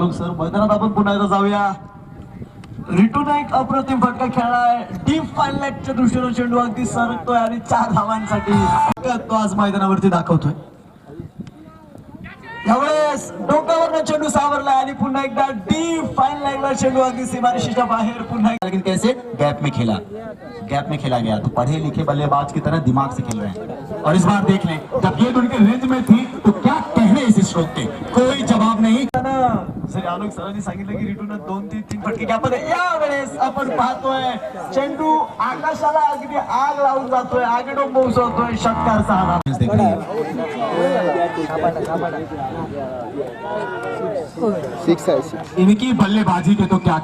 Alok sir. मैदानात आपण पुन्हा एकदा जाऊया. रिटूने एक अप्रतिम फटका खेळलाय. डीप फाईन लेगच्या दृष्टीने चेंडू अगदी सरकतोय आणि 4 धावांसाठी तो आज मैदानावरती दाखवतोय. यावेळेस डोक्यावरनं चेंडू सावरलाय आणि पुन्हा एकदा डीप फाईन लेगला चेंडू अगदी सीमारेषेच्या बाहेर पुन्हा. लेकिन कैसे गैप में खेला गया. तो पढ़े लिखे बल्लेबाज की तरह दिमाग से खेल रहे हैं. और इस बार देख लें जब गेंद उनके रेंज में थी तो क्या कहने इस स्ट्रोक के. कोई जवाब नहीं. जरी आलोक सरांनी सांगितलं की रिटून 2-3 फटके घ्या. यावेळेस आपण पाहतोय चेंडू आकाशाला अगदी आग लावून जातोय. आगेडो पोहोचवतोय षटकार 6 इनकी बल्लेबाजी के तो क्या